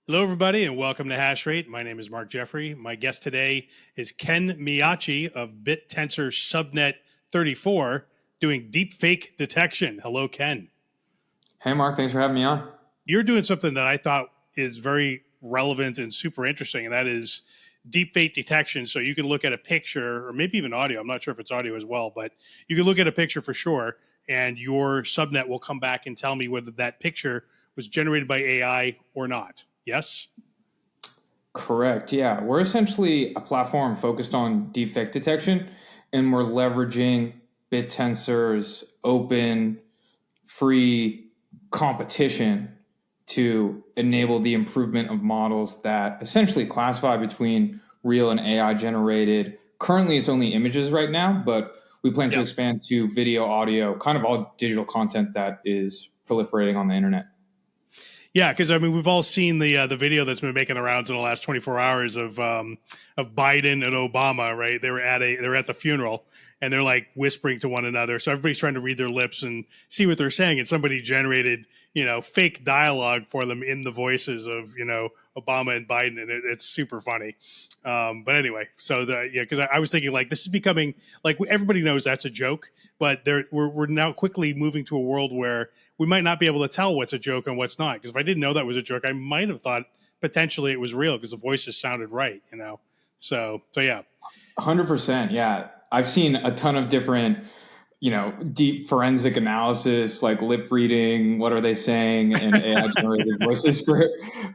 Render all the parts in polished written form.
Hello, everybody, and welcome to Hash Rate. My name is Mark Jeffrey. My guest today is Ken Miyachi of Bittensor Subnet 34 doing deepfake detection. Hello, Ken. Hey, Mark. Thanks for having me on. You're doing something that I thought is very relevant and super interesting, and that is deepfake detection. So you can look at a picture, or maybe even audio. I'm not sure if it's audio as well, but you can look at a picture for sure, and your subnet will come back and tell me whether that picture was generated by AI or not. Yes? Correct. Yeah. We're essentially a platform focused on deepfake detection, and we're leveraging Bittensor's open, free competition to enable the improvement of models that essentially classify between real and AI generated. Currently, it's only images right now, but we plan to expand to video, audio, kind of all digital content that is proliferating on the internet. Yeah, because I mean, we've all seen the video that's been making the rounds in the last 24 hours of Biden and Obama. Right? They were at the funeral, and they're like whispering to one another. So everybody's trying to read their lips and see what they're saying. And somebody generated, fake dialogue for them in the voices of, Obama and Biden, and it's super funny. But anyway, so because I was thinking like this is becoming like everybody knows that's a joke, but we're now quickly moving to a world where we might not be able to tell what's a joke and what's not. Because if I didn't know that was a joke, I might have thought potentially it was real because the voices sounded right, So yeah. 100%. Yeah. I've seen a ton of different, deep forensic analysis, like lip reading, what are they saying, and AI generated voices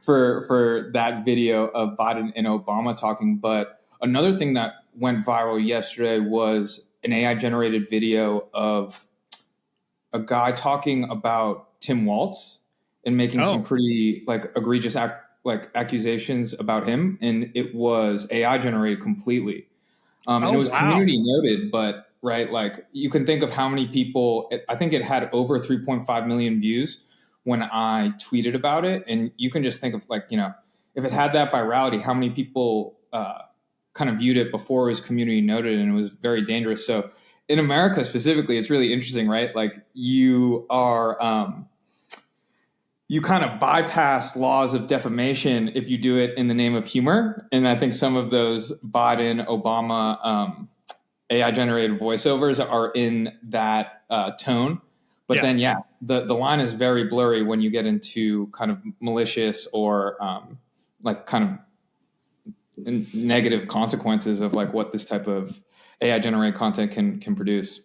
for that video of Biden and Obama talking. But another thing that went viral yesterday was an AI generated video of a guy talking about Tim Waltz and making some pretty egregious accusations about him, and it was AI generated completely. And it was community noted, but you can think of how many people. I think it had over 3.5 million views when I tweeted about it, and you can just think of if it had that virality, how many people kind of viewed it before it was community noted, and it was very dangerous. So in America specifically, it's really interesting, right? Like you are, you kind of bypass laws of defamation if you do it in the name of humor. And I think some of those Biden, Obama, AI generated voiceovers are in that tone. But then, the line is very blurry when you get into kind of malicious or kind of negative consequences of what this type of AI generated content can produce.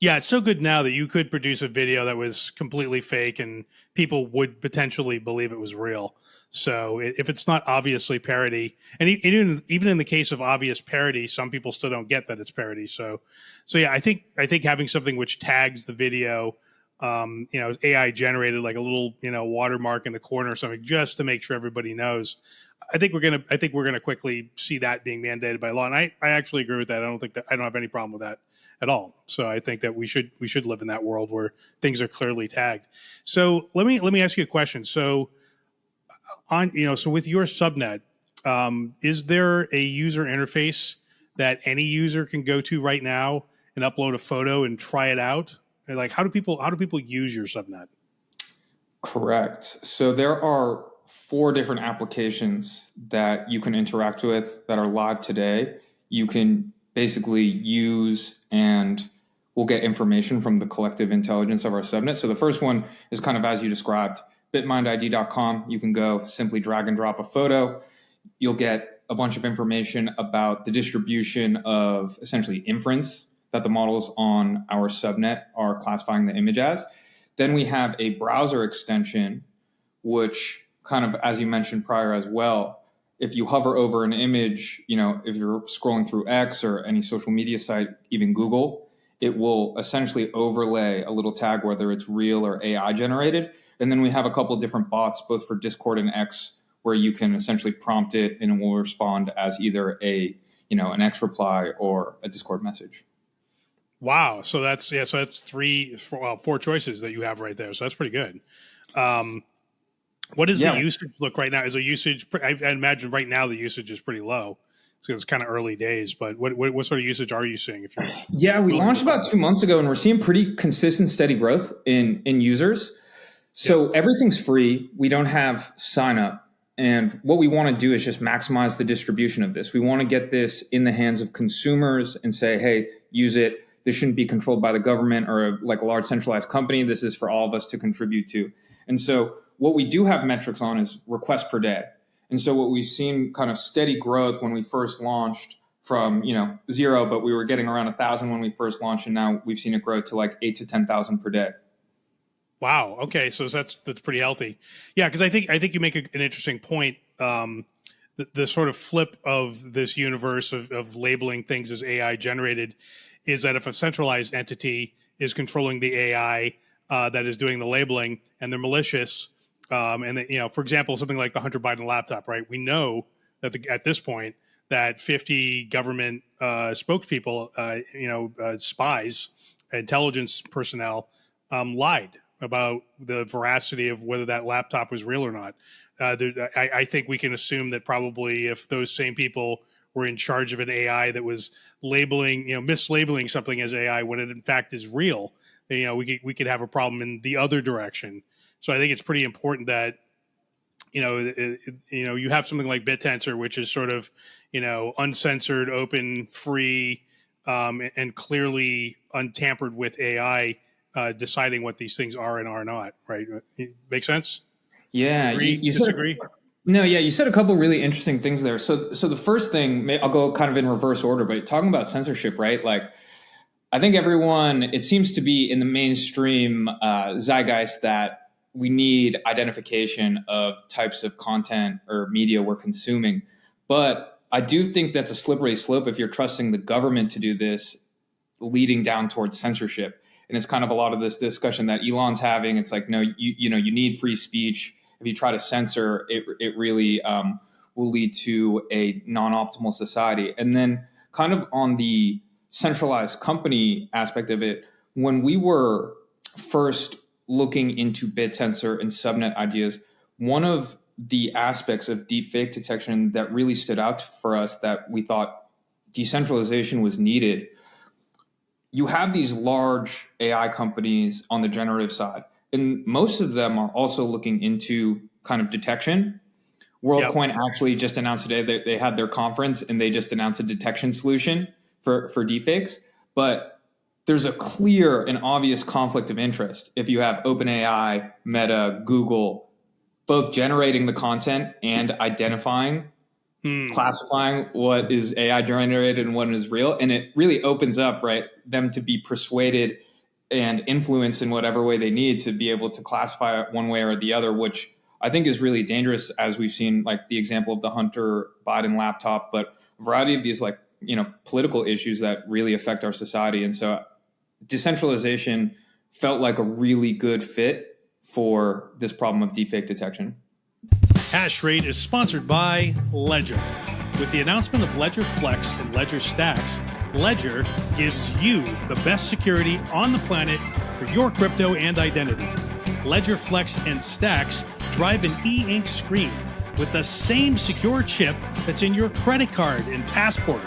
Yeah, it's so good now that you could produce a video that was completely fake and people would potentially believe it was real. So if it's not obviously parody, and even in the case of obvious parody, some people still don't get that it's parody. So yeah, I think having something which tags the video, AI generated, like a little watermark in the corner or something, just to make sure everybody knows. I think we're gonna quickly see that being mandated by law, and I actually agree with that. I don't have any problem with that at all. So I think that we should live in that world where things are clearly tagged. So let me ask you a question. So so with your subnet, is there a user interface that any user can go to right now and upload a photo and try it out? Like how do people use your subnet? Correct. So there are 4 different applications that you can interact with that are live today. You can basically use and we'll get information from the collective intelligence of our subnet. So the first one is kind of as you described, bitmindid.com. You can go simply drag and drop a photo. You'll get a bunch of information about the distribution of essentially inference that the models on our subnet are classifying the image as. Then we have a browser extension, which kind of, as you mentioned prior as well, if you hover over an image, if you're scrolling through X or any social media site, even Google, it will essentially overlay a little tag, whether it's real or AI generated. And then we have a couple of different bots, both for Discord and X, where you can essentially prompt it and it will respond as either an X reply or a Discord message. Wow. So that's 4 choices that you have right there. So that's pretty good. What does the usage look right now? Is the usage? I imagine right now the usage is pretty low. So it's kind of early days, but what sort of usage are you seeing? We launched about 2 months ago, and we're seeing pretty consistent, steady growth in users. So everything's free. We don't have sign up. And what we want to do is just maximize the distribution of this. We want to get this in the hands of consumers and say, hey, use it. This shouldn't be controlled by the government or like a large centralized company. This is for all of us to contribute to. And so what we do have metrics on is requests per day. And so what we've seen kind of steady growth when we first launched from, 0, but we were getting around 1,000 when we first launched. And now we've seen it grow to like 8 to 10,000 per day. Wow. Okay. So that's pretty healthy. Yeah. Cause I think you make an interesting point. The sort of flip of this universe of labeling things as AI generated is that if a centralized entity is controlling the AI that is doing the labeling and they're malicious, and they, for example, something like the Hunter Biden laptop, right? We know that at this point that 50 government spokespeople, spies, intelligence personnel lied about the veracity of whether that laptop was real or not. I think we can assume that probably if those same people were in charge of an AI that was mislabeling something as AI when it in fact is real, we could have a problem in the other direction. So I think it's pretty important that you have something like Bittensor, which is sort of uncensored, open, free, and clearly untampered with AI. Deciding what these things are and are not, right? Make sense? Yeah. You disagree? No, yeah. You said a couple really interesting things there. So the first thing, I'll go kind of in reverse order, but talking about censorship, right? Like, I think everyone, it seems to be in the mainstream zeitgeist that we need identification of types of content or media we're consuming. But I do think that's a slippery slope if you're trusting the government to do this, leading down towards censorship. And it's kind of a lot of this discussion that Elon's having. It's like, no, you need free speech. If you try to censor, it really will lead to a non-optimal society. And then kind of on the centralized company aspect of it, when we were first looking into Bittensor and Subnet ideas, one of the aspects of deepfake detection that really stood out for us that we thought decentralization was needed. You have these large AI companies on the generative side, and most of them are also looking into kind of detection. WorldCoin actually just announced today that they had their conference and they just announced a detection solution for deepfakes. But there's a clear and obvious conflict of interest if you have OpenAI, Meta, Google, both generating the content and identifying classifying what is AI generated and what is real. And it really opens up, right, them to be persuaded and influenced in whatever way they need to be able to classify it one way or the other, which I think is really dangerous, as we've seen, like the example of the Hunter Biden laptop, but a variety of these political issues that really affect our society. And so decentralization felt like a really good fit for this problem of deepfake detection. Hash Rate is sponsored by Ledger. With the announcement of Ledger Flex and Ledger Stacks, Ledger gives you the best security on the planet for your crypto and identity. Ledger Flex and Stacks drive an e-ink screen with the same secure chip that's in your credit card and passport.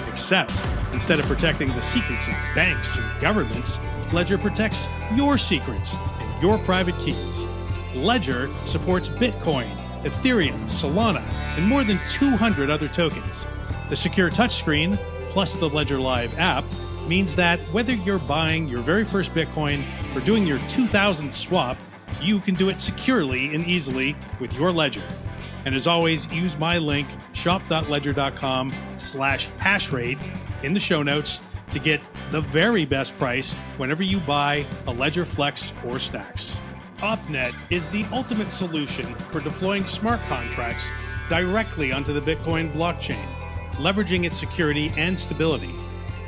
Except, instead of protecting the secrets of banks and governments, Ledger protects your secrets and your private keys. Ledger supports Bitcoin, Ethereum, Solana, and more than 200 other tokens. The secure touchscreen, plus the Ledger Live app, means that whether you're buying your very first Bitcoin or doing your 2000th swap, you can do it securely and easily with your Ledger. And as always, use my link, shop.ledger.com/hashrate in the show notes to get the very best price whenever you buy a Ledger Flex or Stacks. OpNet is the ultimate solution for deploying smart contracts directly onto the Bitcoin blockchain, leveraging its security and stability.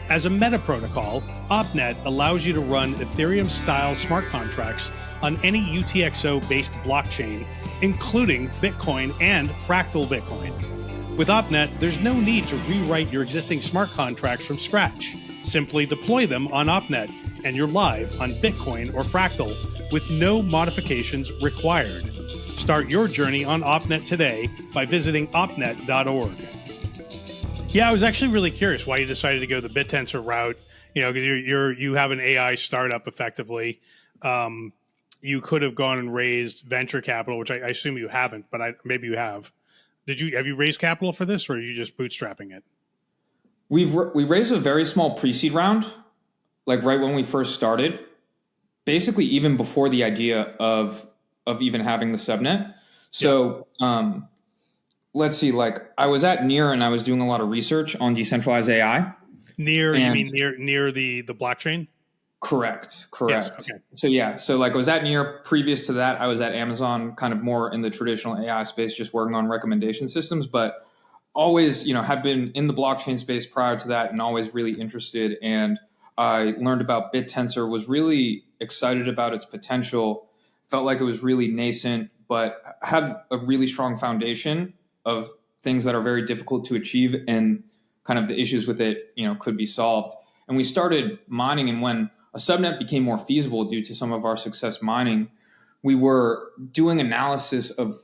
As a meta protocol, OpNet allows you to run Ethereum-style smart contracts on any UTXO-based blockchain, including Bitcoin and fractal Bitcoin. With OpNet, there's no need to rewrite your existing smart contracts from scratch. Simply deploy them on OpNet, and you're live on Bitcoin or fractal with no modifications required. Start your journey on OpNet today by visiting opnet.org. Yeah, I was actually really curious why you decided to go the Bittensor route. You have an AI startup effectively. you could have gone and raised venture capital, which I assume you haven't, but maybe you have. Have you raised capital for this, or are you just bootstrapping it? We raised a very small pre-seed round, like right when we first started, basically even before the idea of even having the subnet. So let's see, like I was at Near and I was doing a lot of research on decentralized AI. You mean near the blockchain? Correct. Yes, okay. So like I was at Near. Previous to that, I was at Amazon, kind of more in the traditional AI space, just working on recommendation systems, but always, had been in the blockchain space prior to that and always really interested. And I learned about Bittensor, was really excited about its potential, felt like it was really nascent, but had a really strong foundation of things that are very difficult to achieve and kind of the issues with it, could be solved. And we started mining, and when a subnet became more feasible due to some of our success mining, we were doing analysis of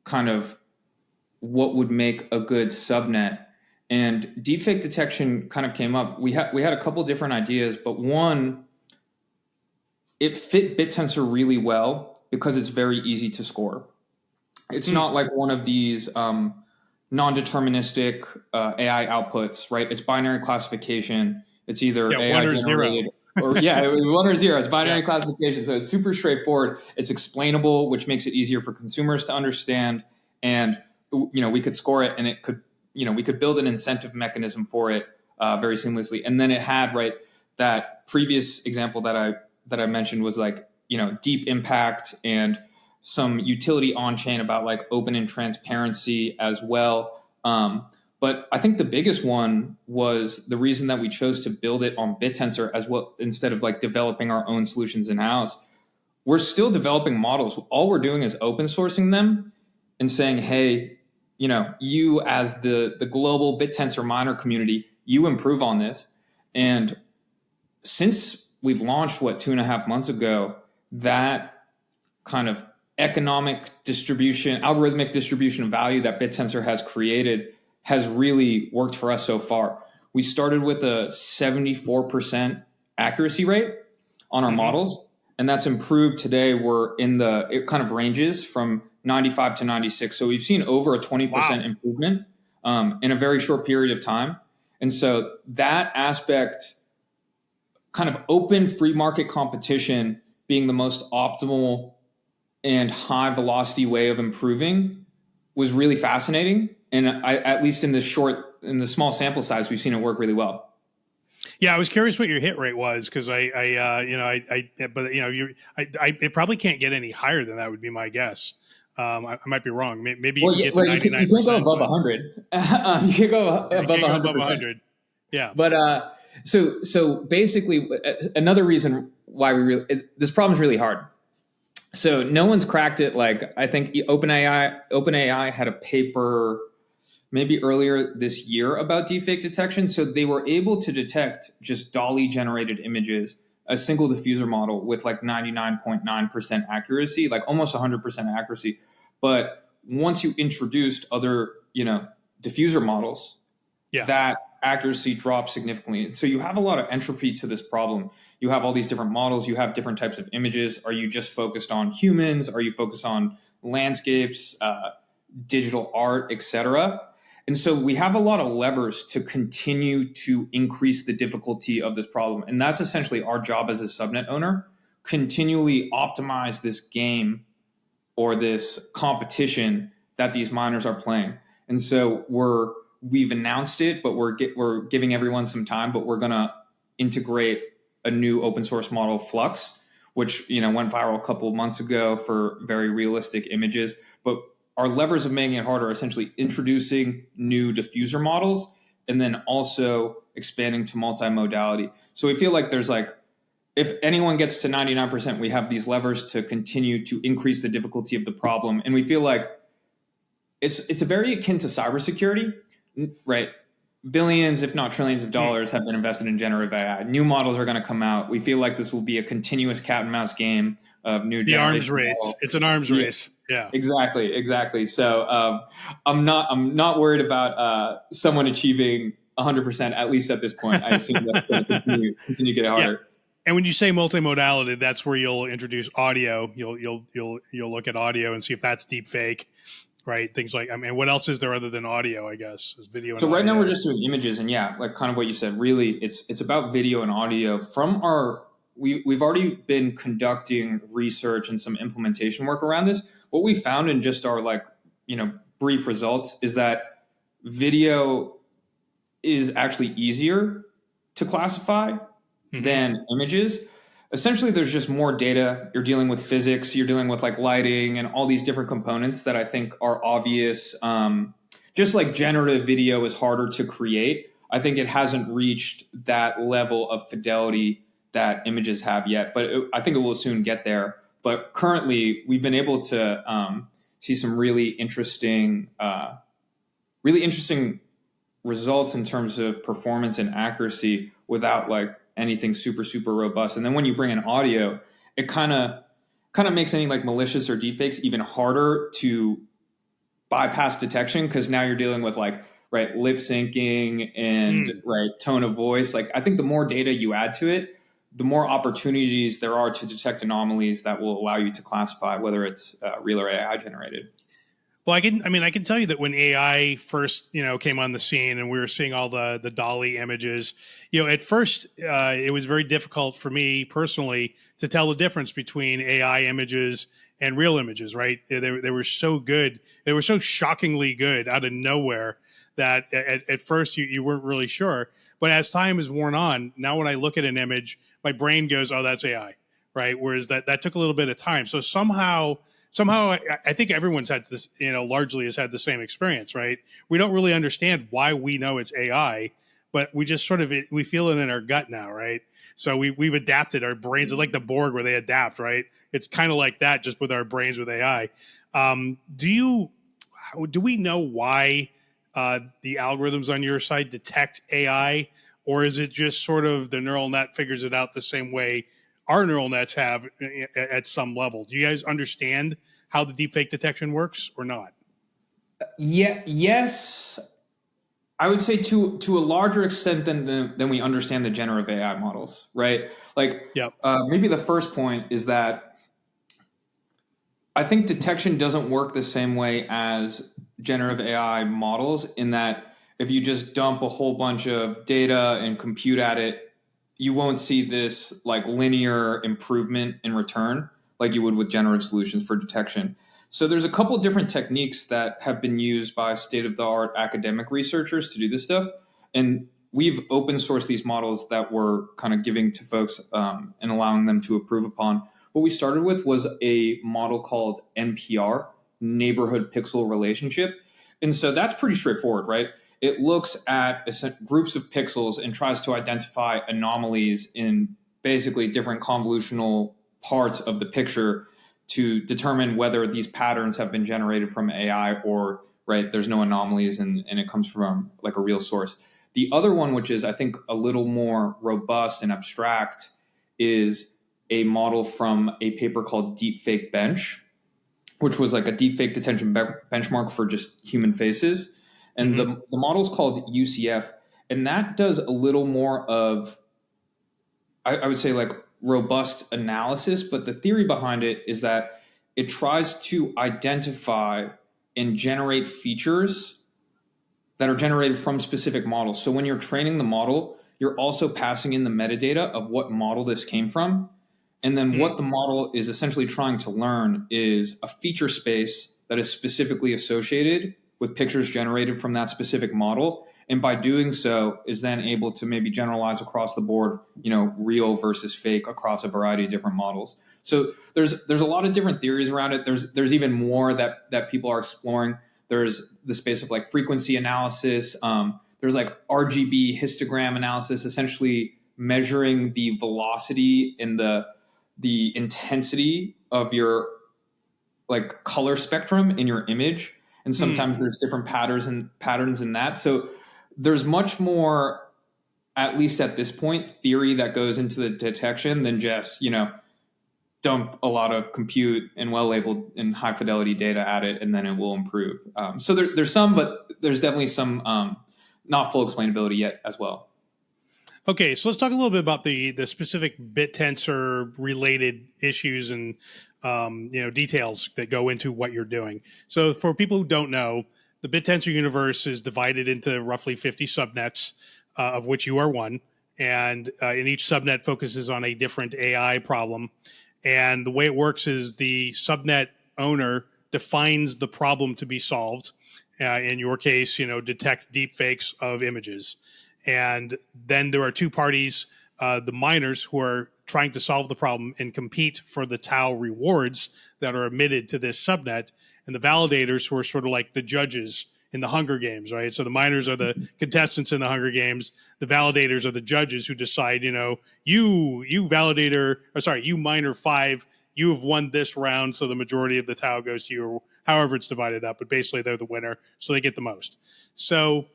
kind of what would make a good subnet. And deepfake detection kind of came up. We had a couple different ideas, but one, it fit Bittensor really well because it's very easy to score. It's not like one of these non-deterministic AI outputs, right? It's binary classification. It's either AI one or generated zero. or one or zero. It's binary classification. So it's super straightforward. It's explainable, which makes it easier for consumers to understand. And, we could score it, and it could, we could build an incentive mechanism for it very seamlessly. And then it had, right, that previous example that I mentioned was like, deep impact and some utility on chain about like open and transparency as well. But I think the biggest one was the reason that we chose to build it on Bittensor as well, instead of like developing our own solutions in-house. We're still developing models. All we're doing is open sourcing them and saying, hey, you as the global Bittensor miner community, you improve on this. And since we've launched, 2.5 months ago, that kind of algorithmic distribution of value that Bittensor has created has really worked for us so far. We started with a 74% accuracy rate on our models, and that's improved. Today we're it kind of ranges from 95 to 96. So we've seen over a 20% improvement in a very short period of time. And so that aspect, kind of open free market competition being the most optimal and high velocity way of improving, was really fascinating. And at least in the small sample size, we've seen it work really well. Yeah, I was curious what your hit rate was, because it probably can't get any higher than that, would be my guess. I might be wrong. Maybe you can get to 99%. You can't go above 100. You can go above 100%. Yeah. But so basically, another reason why this problem is really hard. So no one's cracked it. Like, I think OpenAI had a paper maybe earlier this year about deepfake detection. So they were able to detect just DALL-E generated images, a single diffuser model with like 99.9% accuracy, like almost 100% accuracy. But once you introduced other, diffuser models, that accuracy drops significantly. So you have a lot of entropy to this problem. You have all these different models. You have different types of images. Are you just focused on humans? Are you focused on landscapes, digital art, etc.? And so we have a lot of levers to continue to increase the difficulty of this problem. And that's essentially our job as a subnet owner, continually optimize this game or this competition that these miners are playing. And so we've announced it, but we're giving everyone some time, but we're going to integrate a new open source model, Flux, which, went viral a couple of months ago for very realistic images. But our levers of making it harder are essentially introducing new diffuser models and then also expanding to multimodality. So we feel like there's if anyone gets to 99%, we have these levers to continue to increase the difficulty of the problem. And we feel like it's a very akin to cybersecurity, right? Billions, if not trillions of dollars have been invested in generative AI. New models are going to come out. We feel like this will be a continuous cat and mouse game of new arms race. Model. It's an arms race. Yeah, exactly. So I'm not worried about someone achieving 100%, at least at this point. I assume that's going to continue to get harder. And when you say multimodality, that's where you'll introduce audio. You'll look at audio and see if that's deep fake, right? Things like, I mean, what else is there other than audio? I guess is video and So audio. right now we're just doing images, and yeah, like kind of what you said. Really, it's about video and audio. From our we've already been conducting research and some implementation work around this. What we found in just our brief results is that video is actually easier to classify than images. Essentially, there's just more data. You're dealing with physics. You're dealing with like lighting and all these different components that I think are obvious. Just like generative video is harder to create. I think it hasn't reached that level of fidelity that images have yet, but I think it will soon get there. But currently, we've been able to see some really interesting results in terms of performance and accuracy without like anything super, super robust. And then when you bring in audio, it kind of makes any like malicious or deepfakes even harder to bypass detection, because now you're dealing with like lip syncing and tone of voice. Like I think the more data you add to it, the more opportunities there are to detect anomalies that will allow you to classify whether it's real or AI generated. Well, I can tell you that when AI first, came on the scene and we were seeing all the Dolly images, at first it was very difficult for me personally to tell the difference between AI images and real images, right? They were so good. They were so shockingly good out of nowhere that at first you weren't really sure. But as time has worn on, now when I look at an image, my brain goes, oh, that's AI, right? Whereas that took a little bit of time. So somehow I think everyone's had this, largely has had the same experience, right? We don't really understand why we know it's AI, but we just we feel it in our gut now, right? So we've adapted our brains. It's like the Borg where they adapt, right? It's kind of like that, just with our brains with AI. Do we know why the algorithms on your side detect AI, or is it just sort of the neural net figures it out the same way our neural nets have at some level? Do you guys understand how the deepfake detection works or not? Yeah, yes. I would say to a larger extent than we understand the generative AI models, right? Like, Yep. Maybe the first point is that I think detection doesn't work the same way as generative AI models, in that if you just dump a whole bunch of data and compute at it, you won't see this like linear improvement in return like you would with generative solutions for detection. So there's a couple of different techniques that have been used by state-of-the-art academic researchers to do this stuff. And we've open sourced these models that we're kind of giving to folks and allowing them to improve upon. What we started with was a model called NPR, Neighborhood Pixel Relationship. And so that's pretty straightforward, right? It looks at groups of pixels and tries to identify anomalies in basically different convolutional parts of the picture to determine whether these patterns have been generated from AI or there's no anomalies and it comes from like a real source. The other one, which is I think a little more robust and abstract, is a model from a paper called Deepfake Bench, which was like a deepfake detection benchmark for just human faces. And the model is called UCF, and that does a little more of, I would say, like robust analysis. But the theory behind it is that it tries to identify and generate features that are generated from specific models. So when you're training the model, you're also passing in the metadata of what model this came from. And then what the model is essentially trying to learn is a feature space that is specifically associated with pictures generated from that specific model. And by doing so is then able to maybe generalize across the board, real versus fake across a variety of different models. So there's a lot of different theories around it. There's even more that people are exploring. There's the space of like frequency analysis. There's like RGB histogram analysis, essentially measuring the velocity and the intensity of your like color spectrum in your image. And sometimes there's different patterns in that. So there's much more, at least at this point, theory that goes into the detection than just, dump a lot of compute and well-labeled and high fidelity data at it, and then it will improve. So there's some, but there's definitely some not full explainability yet as well. Okay, so let's talk a little bit about the specific BitTensor related issues and details that go into what you're doing. So for people who don't know, the BitTensor universe is divided into roughly 50 subnets, of which you are one, and each subnet focuses on a different AI problem. And the way it works is the subnet owner defines the problem to be solved. In your case, detect deepfakes of images. And then there are two parties, the miners who are trying to solve the problem and compete for the TAO rewards that are emitted to this subnet, and the validators who are sort of like the judges in the Hunger Games, right? So the miners are the contestants in the Hunger Games. The validators are the judges who decide, you validator, or sorry, you miner 5, you have won this round, so the majority of the TAO goes to you, or however it's divided up. But basically, they're the winner, so they get the most. So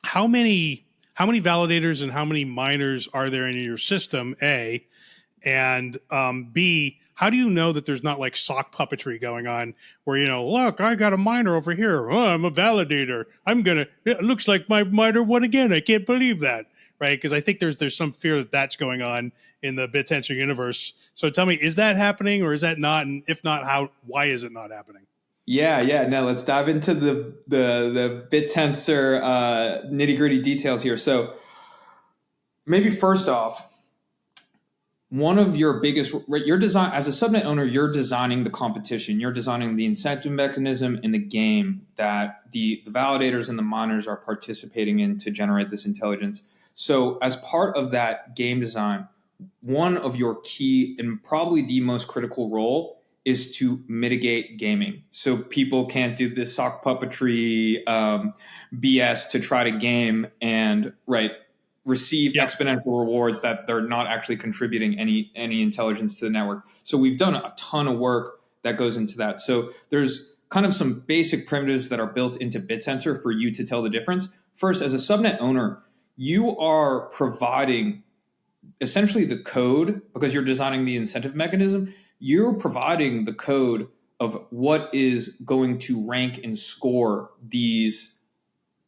how many validators and how many miners are there in your system, A? And B, how do you know that there's not like sock puppetry going on where, look, I got a miner over here. Oh, I'm a validator. It looks like my miner won again. I can't believe that. Right. Because I think there's some fear that that's going on in the BitTensor universe. So tell me, is that happening or is that not? And if not, why is it not happening? Yeah. No, let's dive into the BitTensor nitty gritty details here. So maybe first off, one of your biggest, right, your design as a subnet owner, you're designing the competition, you're designing the incentive mechanism in the game that the validators and the miners are participating in to generate this intelligence. So as part of that game design, one of your key and probably the most critical role is to mitigate gaming. So people can't do this sock puppetry BS to try to game and receive exponential rewards that they're not actually contributing any intelligence to the network. So we've done a ton of work that goes into that. So there's kind of some basic primitives that are built into BitTensor for you to tell the difference. First, as a subnet owner, you are providing essentially the code because you're designing the incentive mechanism. You're providing the code of what is going to rank and score these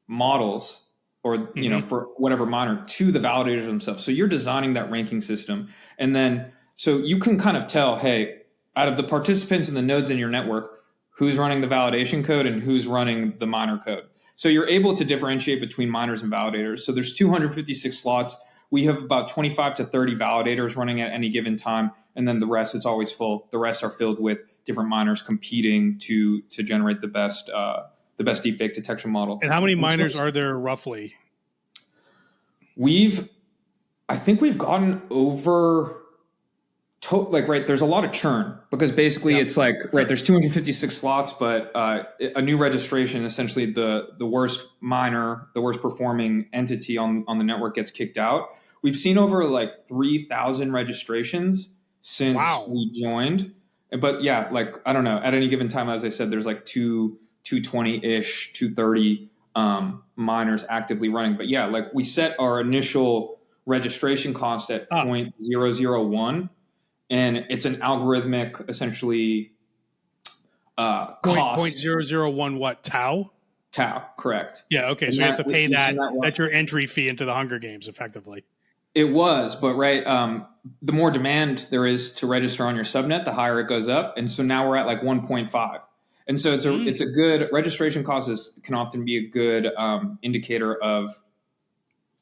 models or, for whatever miner to the validators themselves. So you're designing that ranking system. And then, so you can kind of tell, hey, out of the participants and the nodes in your network, who's running the validation code and who's running the miner code. So you're able to differentiate between miners and validators. So there's 256 slots. We have about 25 to 30 validators running at any given time. And then the rest, it's always full. The rest are filled with different miners competing to generate the best deepfake detection model. And how many miners are there roughly? I think we've gotten over there's a lot of churn because basically it's there's 256 slots, but a new registration, essentially the worst miner, the worst performing entity on the network gets kicked out. We've seen over 3,000 registrations since we joined. But yeah, I don't know, at any given time, as I said, there's 220-ish, 230 miners actively running. But yeah, we set our initial registration cost at 0.001. And it's an algorithmic, essentially, cost. 0.001 what? TAO? TAO, correct. Yeah, okay. So you have to pay that. That's your entry fee into the Hunger Games, effectively. It was, but the more demand there is to register on your subnet, the higher it goes up. And so now we're at 1.5. And so it's a good registration cost can often be a good indicator of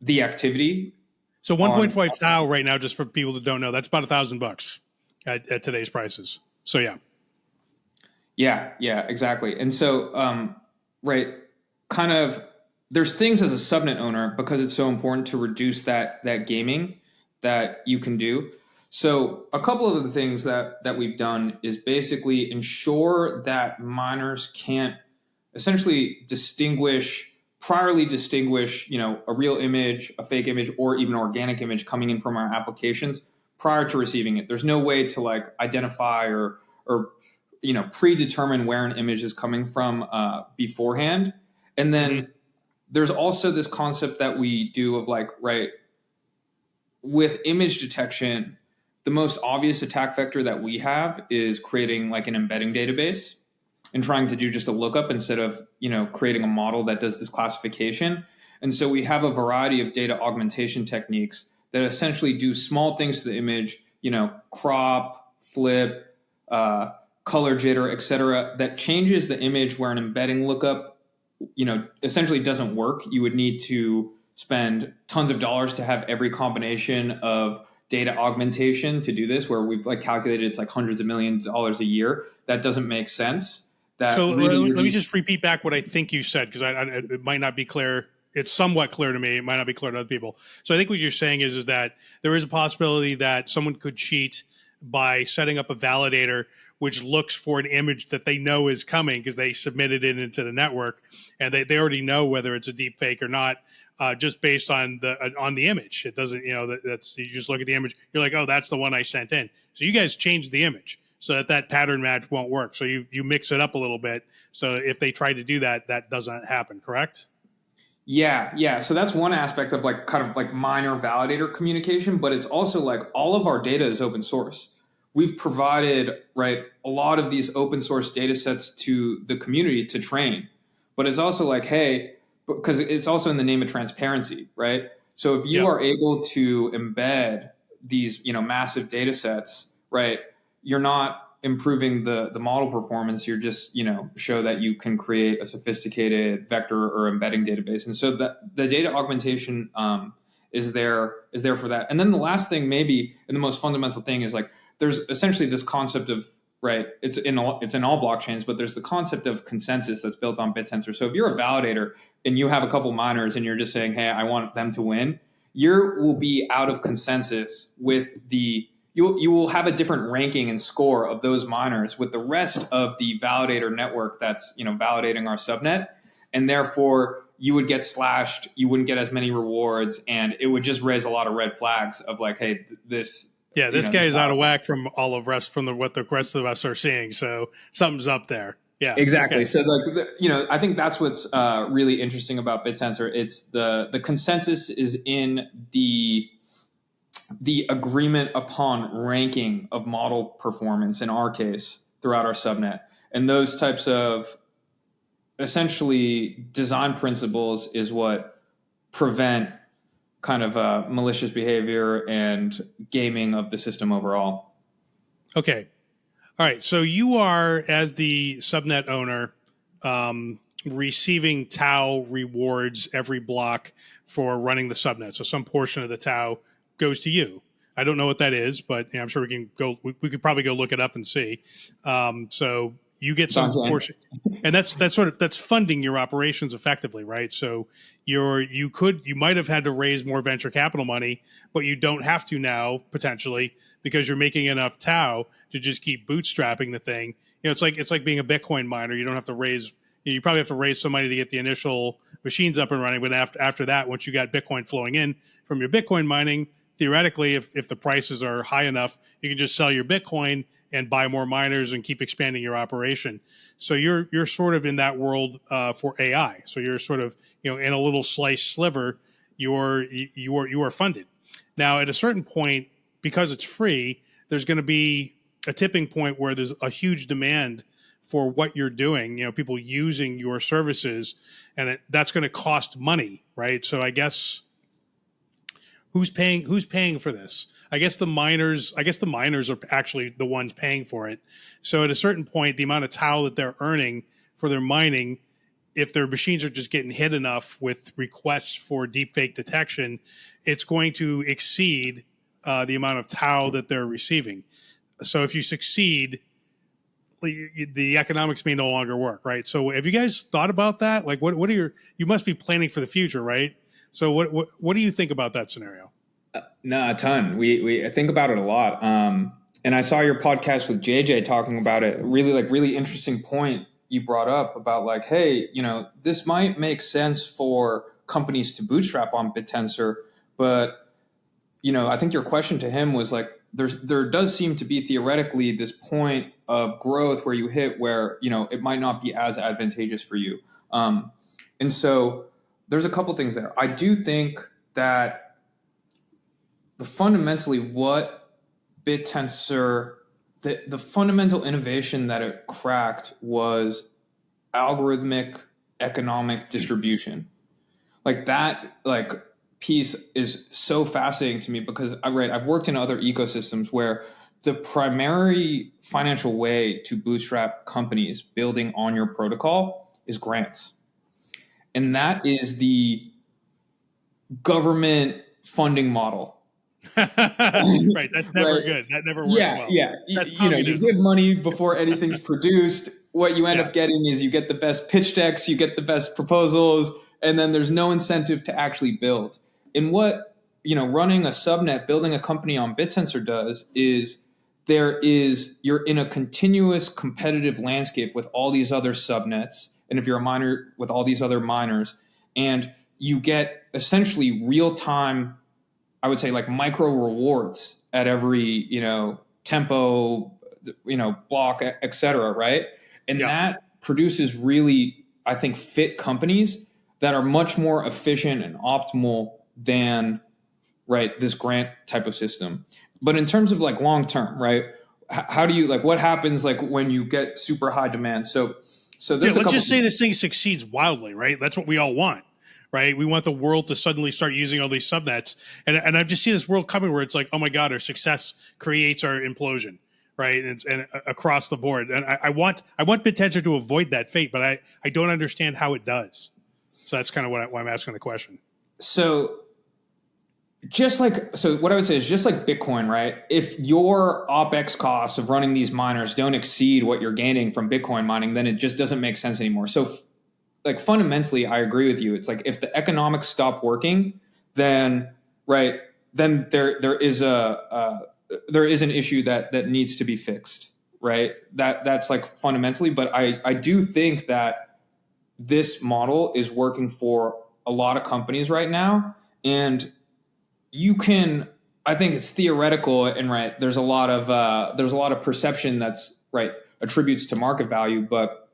the activity. So 1.5 TAO right now, just for people that don't know, that's about $1,000 at today's prices. So yeah, exactly. And so there's things as a subnet owner because it's so important to reduce that gaming that you can do. So a couple of the things that we've done is basically ensure that miners can't essentially priorly distinguish, a real image, a fake image, or even organic image coming in from our applications prior to receiving it. There's no way to identify or predetermine where an image is coming from beforehand. And then there's also this concept that we do of with image detection, the most obvious attack vector that we have is creating an embedding database and trying to do just a lookup instead of, creating a model that does this classification. And so we have a variety of data augmentation techniques that essentially do small things to the image, crop, flip, color jitter, et cetera, that changes the image where an embedding lookup, essentially doesn't work. You would need to spend tons of dollars to have every combination of data augmentation to do this, where we've calculated it's hundreds of millions of dollars a year. That doesn't make sense. That So really let me just repeat back what I think you said, because it might not be clear. It's somewhat clear to me. It might not be clear to other people. So I think what you're saying is that there is a possibility that someone could cheat by setting up a validator which looks for an image that they know is coming because they submitted it into the network, and they already know whether it's a deep fake or not, just based on the image. It doesn't, that's, you just look at the image, you're like, oh, that's the one I sent in. So you guys changed the image so that pattern match won't work. So you mix it up a little bit. So if they try to do that, that doesn't happen, correct? Yeah. So that's one aspect of minor validator communication, but it's also all of our data is open source. We've provided, a lot of these open source data sets to the community to train, but it's also hey, because it's also in the name of transparency, right? So if you are able to embed these, massive data sets, right, you're not improving the model performance. You're just, show that you can create a sophisticated vector or embedding database. And so the data augmentation is there for that. And then the last thing, maybe, and the most fundamental thing is there's essentially this concept of, it's in all blockchains, but there's the concept of consensus that's built on Bittensor. So if you're a validator and you have a couple miners and you're just saying, hey, I want them to win, you will be out of consensus with you will have a different ranking and score of those miners with the rest of the validator network that's, validating our subnet. And therefore you would get slashed, you wouldn't get as many rewards, and it would just raise a lot of red flags of hey, this. Yeah, this guy is out of whack from all of rest from what the rest of us are seeing. So something's up there. Yeah, exactly. Okay. So I think that's what's really interesting about Bittensor. It's the consensus is in the agreement upon ranking of model performance, in our case, throughout our subnet. And those types of essentially design principles is what prevent kind of malicious behavior and gaming of the system overall. Okay. All right. So you are, as the subnet owner, receiving TAO rewards every block for running the subnet. So some portion of the TAO goes to you. I don't know what that is, but I'm sure we can go. We could probably go look it up and see. So you get some portion, and that's funding your operations effectively, right? So you might have had to raise more venture capital money, but you don't have to now potentially because you're making enough TAO to just keep bootstrapping the thing. It's like being a Bitcoin miner. You don't have to raise. You probably have to raise some money to get the initial machines up and running, but after that, once you got Bitcoin flowing in from your Bitcoin mining, theoretically, if the prices are high enough, you can just sell your Bitcoin and buy more miners and keep expanding your operation. So you're sort of in that world for AI. So you're sort of in a little sliver. You are funded. Now at a certain point, because it's free, there's going to be a tipping point where there's a huge demand for what you're doing. People using your services, and that's going to cost money, right? So I guess who's paying for this? I guess the miners are actually the ones paying for it. So at a certain point, the amount of TAO that they're earning for their mining, if their machines are just getting hit enough with requests for deepfake detection, it's going to exceed the amount of TAO that they're receiving. So if you succeed, the economics may no longer work, right? So have you guys thought about that? What are you must be planning for the future, right? So what do you think about that scenario? No, a ton. We think about it a lot. And I saw your podcast with JJ talking about it. Really interesting point you brought up about hey, this might make sense for companies to bootstrap on Bittensor, but I think your question to him was there does seem to be theoretically this point of growth where you hit where it might not be as advantageous for you. And so there's a couple things there. I do think that fundamentally what Bittensor, the fundamental innovation that it cracked was algorithmic economic distribution. like that like piece is so fascinating to me because I've worked in other ecosystems where the primary financial way to bootstrap companies building on your protocol is grants. And that is the government funding model. Right. That's never Right. good. That never works Yeah. well. Yeah. That's You communism. give money before anything's produced. What you end Yeah. up getting is you get the best pitch decks, you get the best proposals, and then there's no incentive to actually build. And what, running a subnet, building a company on Bittensor does is you're in a continuous competitive landscape with all these other subnets. And if you're a miner with all these other miners, and you get essentially real time, I would say like micro rewards at every, tempo, block, et cetera. Right. And Yeah. that produces really, I think, fit companies that are much more efficient and optimal than, right, this grant type of system. But in terms of like long term, right, how do you like what happens like when you get super high demand? So Yeah. there's a Let's couple. just say this thing succeeds wildly, right? That's what we all want, right? We want the world to suddenly start using all these subnets. And I've just seen this world coming where it's like, oh my God, our success creates our implosion, right? And across the board. And I want Bittensor to avoid that fate, but I don't understand how it does. So that's kind of why I'm asking the question. So what I would say is just like Bitcoin, right? If your OpEx costs of running these miners don't exceed what you're gaining from Bitcoin mining, then it just doesn't make sense anymore. So like fundamentally, I agree with you. It's like if the economics stop working, then there is an issue that needs to be fixed, right? That's like fundamentally, but I do think that this model is working for a lot of companies right now, and I think it's theoretical, and right, there's a lot of perception that's right attributes to market value, but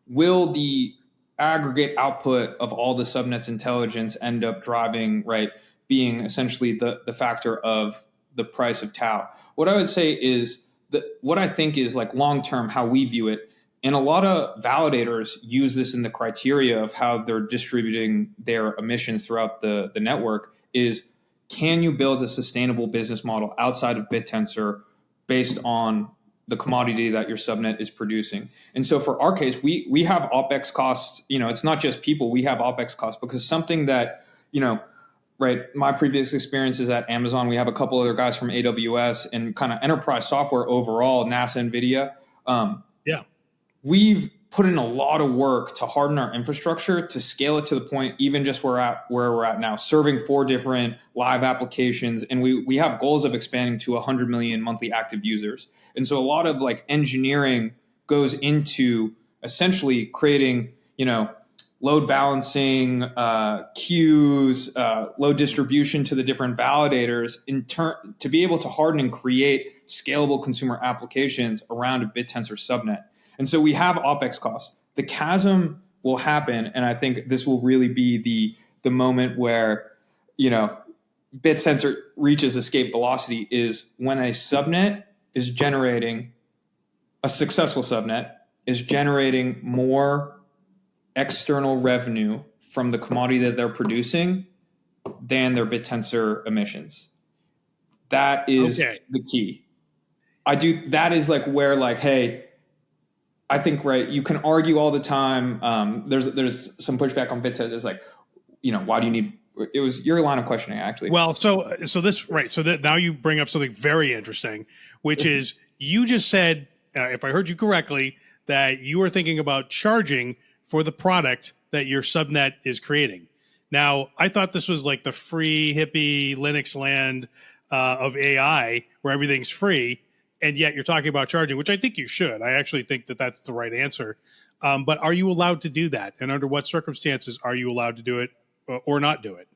will the aggregate output of all the subnets intelligence end up driving, right, being essentially the factor of the price of TAO? What I would say is that what I think is like long term, how we view it, and a lot of validators use this in the criteria of how they're distributing their emissions throughout the network is, can you build a sustainable business model outside of Bittensor based on the commodity that your subnet is producing? And so for our case, we have OpEx costs. It's not just people. We have OpEx costs because something that, right, my previous experience is at Amazon. We have a couple other guys from AWS and kind of enterprise software overall, NASA, NVIDIA. Yeah. We've put in a lot of work to harden our infrastructure to scale it to the point even just where we're at now, serving 4 different live applications. And we have goals of expanding to 100 million monthly active users. And so a lot of like engineering goes into essentially creating, load balancing, queues, load distribution to the different validators to be able to harden and create scalable consumer applications around a Bittensor subnet. And so we have OpEx costs. The chasm will happen, and I think this will really be the moment where, Bittensor reaches escape velocity is when a subnet is generating, a successful subnet is generating more external revenue from the commodity that they're producing than their Bittensor emissions. That is the key. That is like where like, hey, I think, right, you can argue all the time. There's some pushback on Bittensor. It's like, why do you need? It was your line of questioning, actually. Well, so this right. So that now you bring up something very interesting, which is you just said, if I heard you correctly, that you are thinking about charging for the product that your subnet is creating. Now, I thought this was like the free hippie Linux land of AI, where everything's free. And yet you're talking about charging, which I think you should. I actually think that that's the right answer. But are you allowed to do that? And under what circumstances are you allowed to do it or not do it?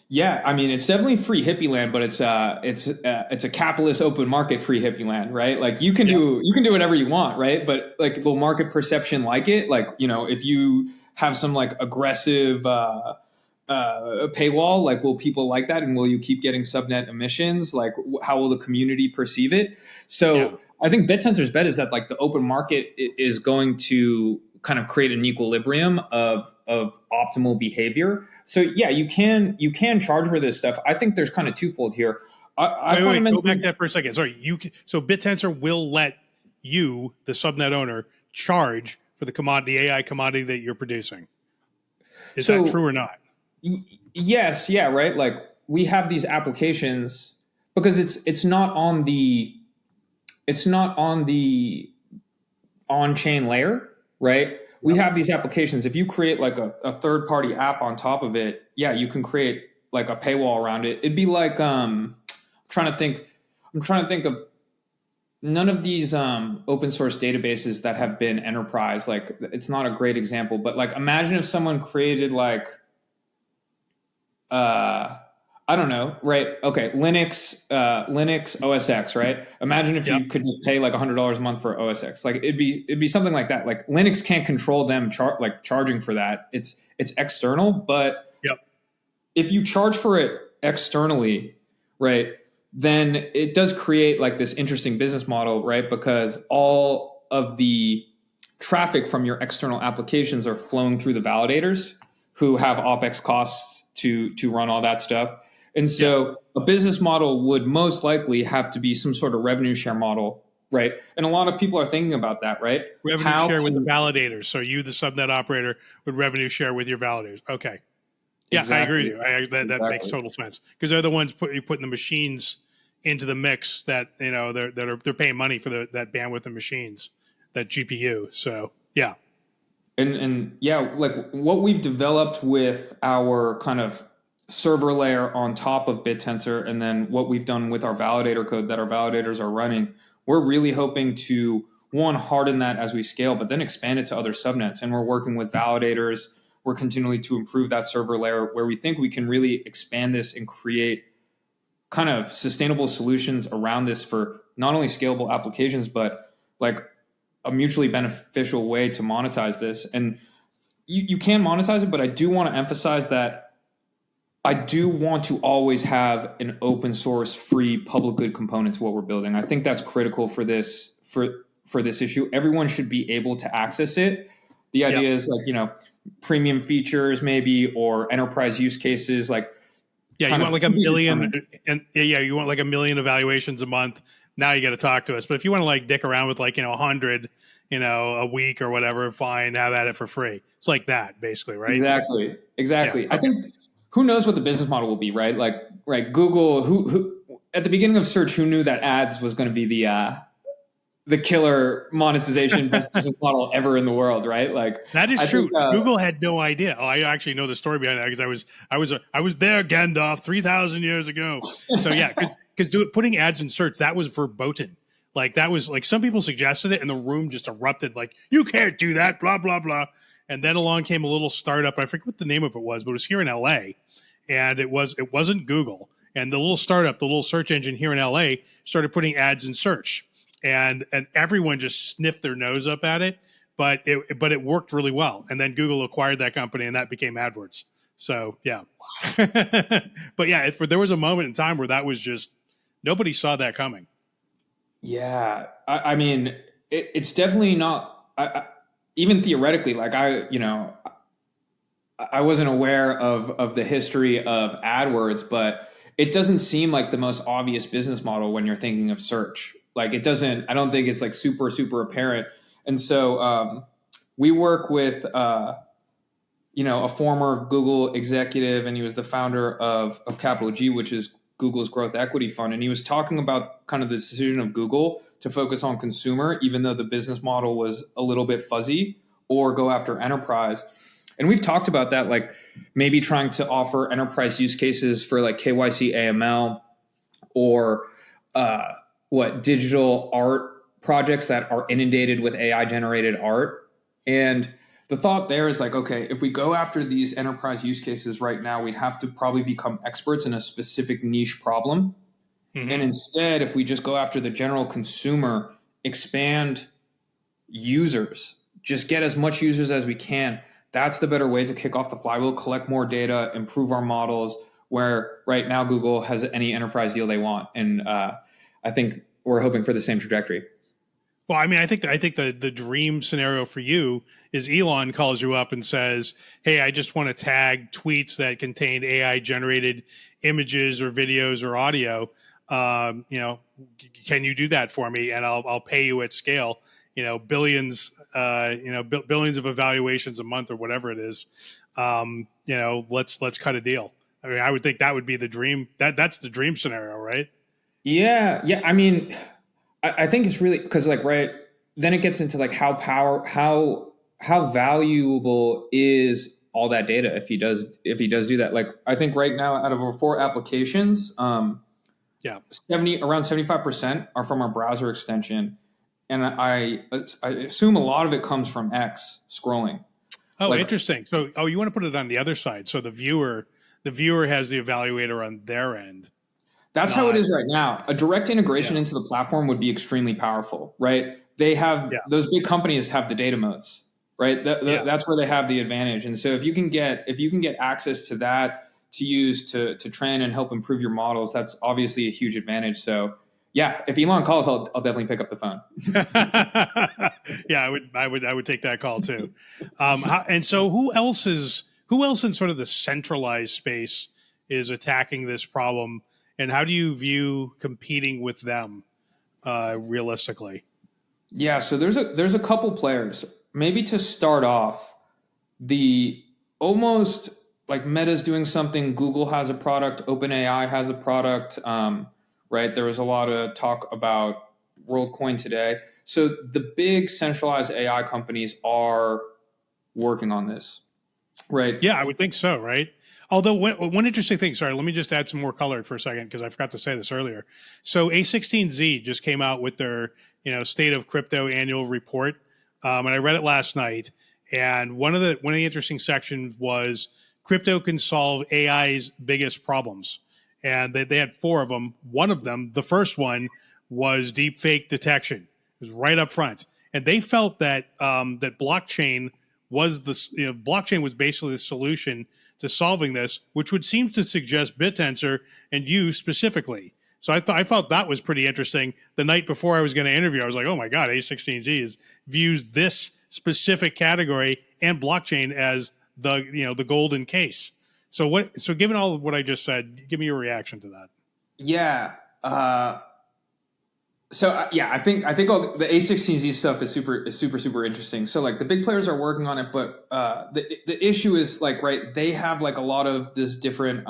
Yeah, I mean, it's definitely free hippie land, but it's a capitalist open market free hippie land, right? Like you can do whatever you want, right? But like, will market perception like it? Like, if you have some like aggressive paywall, like will people like that, and will you keep getting subnet emissions? Like how will the community perceive it? So I think Bittensor's bet is that like the open market is going to kind of create an equilibrium of optimal behavior. So yeah, you can charge for this stuff. I think there's kind of twofold here. Wait, go back to that for a second. Sorry, so Bittensor will let you, the subnet owner, charge for the AI commodity that you're producing. Is that true or not? Yes, yeah, right. Like we have these applications because it's not on the on-chain layer, right? We have these applications. If you create like a third-party app on top of it, yeah, you can create like a paywall around it. It'd be like I'm trying to think of none of these open source databases that have been enterprise. Like it's not a great example, but like imagine if someone created like I don't know, right? Okay, Linux OS X, right? Imagine if you could just pay like $100 a month for OS X. Like it'd be something like that. Like Linux can't control them charging for that. It's external, but if you charge for it externally, right, then it does create like this interesting business model, right? Because all of the traffic from your external applications are flowing through the validators who have OpEx costs to run all that stuff. And so a business model would most likely have to be some sort of revenue share model, right? And a lot of people are thinking about that, right? Revenue share with the validators. So you, the subnet operator, would revenue share with your validators. Okay. Yeah, exactly. I agree with you. That makes total sense because they're the ones putting the machines into the mix that they're paying money for that bandwidth of machines, that GPU. So yeah, and yeah, like what we've developed with our kind of server layer on top of Bittensor, and then what we've done with our validator code that our validators are running, we're really hoping to harden that as we scale, but then expand it to other subnets. And we're working with validators. We're continually to improve that server layer where we think we can really expand this and create kind of sustainable solutions around this for not only scalable applications, but like a mutually beneficial way to monetize this. And you can monetize it, but I do want to emphasize that I do want to always have an open source, free, public good component to what we're building. I think that's critical for this issue. Everyone should be able to access it. The idea is like, premium features maybe, or enterprise use cases. Like, you want like a million you want like a million evaluations a month. Now you got to talk to us. But if you want to like dick around with like, 100, a week or whatever, fine, have at it for free. It's like that basically, right? Exactly. Yeah. Okay. I think who knows what the business model will be, right? Like, right. Google, who at the beginning of search, who knew that ads was going to be the killer monetization business model ever in the world, right? Like that is true. Google had no idea. Oh, I actually know the story behind that because I was there, Gandalf, 3,000 years ago. So yeah, because putting ads in search, that was verboten. Like that was like some people suggested it, and the room just erupted. Like you can't do that, blah blah blah. And then along came a little startup. I forget what the name of it was, but it was here in LA, and it wasn't Google. And the little startup, the little search engine here in LA, started putting ads in search. And everyone just sniffed their nose up at it, but it worked really well. And then Google acquired that company, and that became AdWords. So yeah, but yeah, there was a moment in time where that was just nobody saw that coming. Yeah, I mean, it's definitely not. Even theoretically, like I wasn't aware of the history of AdWords, but it doesn't seem like the most obvious business model when you're thinking of search. Like it doesn't, I don't think it's like super, super apparent. And so we work with, a former Google executive, and he was the founder of Capital G, which is Google's growth equity fund. And he was talking about kind of the decision of Google to focus on consumer, even though the business model was a little bit fuzzy, or go after enterprise. And we've talked about that, like maybe trying to offer enterprise use cases for like KYC AML or, digital art projects that are inundated with AI generated art. And the thought there is like, okay, if we go after these enterprise use cases right now, we'd have to probably become experts in a specific niche problem. Mm-hmm. And instead, if we just go after the general consumer, expand users, just get as much users as we can, that's the better way to kick off the flywheel, collect more data, improve our models, where right now Google has any enterprise deal they want. And I think we're hoping for the same trajectory. Well, I mean, I think the dream scenario for you is Elon calls you up and says, "Hey, I just want to tag tweets that contain AI generated images or videos or audio. You know, can you do that for me? And I'll pay you at scale. You know, billions. Billions of evaluations a month or whatever it is. You know, let's cut a deal. I mean, I would think that would be the dream. That's the dream scenario, right? Yeah, yeah. I mean, I think it's really because like right then it gets into like how valuable is all that data if he does do that. Like I think right now out of our 4 applications, Yeah. 75% are from our browser extension, and I assume a lot of it comes from X scrolling. Oh, Like interesting. So, you want to put it on the other side. So the viewer has the evaluator on their end, that's how it not, is right now. A direct integration yeah, into the platform would be extremely powerful, right? They have yeah, those big companies have the data moats, right? yeah. That's where they have the advantage. And so if you can get access to that to use to train and help improve your models, that's obviously a huge advantage. So yeah, if Elon calls, I'll definitely pick up the phone. Yeah, I would take that call too. And so, who else in sort of the centralized space is attacking this problem, and how do you view competing with them realistically? Yeah, so there's a couple players. Maybe to start off, the almost like Meta's doing something, Google has a product, OpenAI has a product, right? There was a lot of talk about WorldCoin today. So the big centralized AI companies are working on this, right? Yeah, I would think so, right? Although one interesting thing, sorry, let me just add some more color for a second because I forgot to say this earlier. So A16Z just came out with their state of crypto annual report, and I read it last night. And one of the interesting sections was crypto can solve AI's biggest problems, and they had 4 of them. One of them, the first one, was deepfake detection. It was right up front, and they felt that that blockchain was basically the solution to solving this, which would seem to suggest Bittensor and you specifically. So I thought that was pretty interesting. The night before I was going to interview, I was like, oh my god, A16Z views this specific category and blockchain as the golden case. So given all of what I just said, give me your reaction to that. Yeah. Yeah, I think all the A16Z stuff is super interesting. So like the big players are working on it, but the issue is like right, they have like a lot of this different.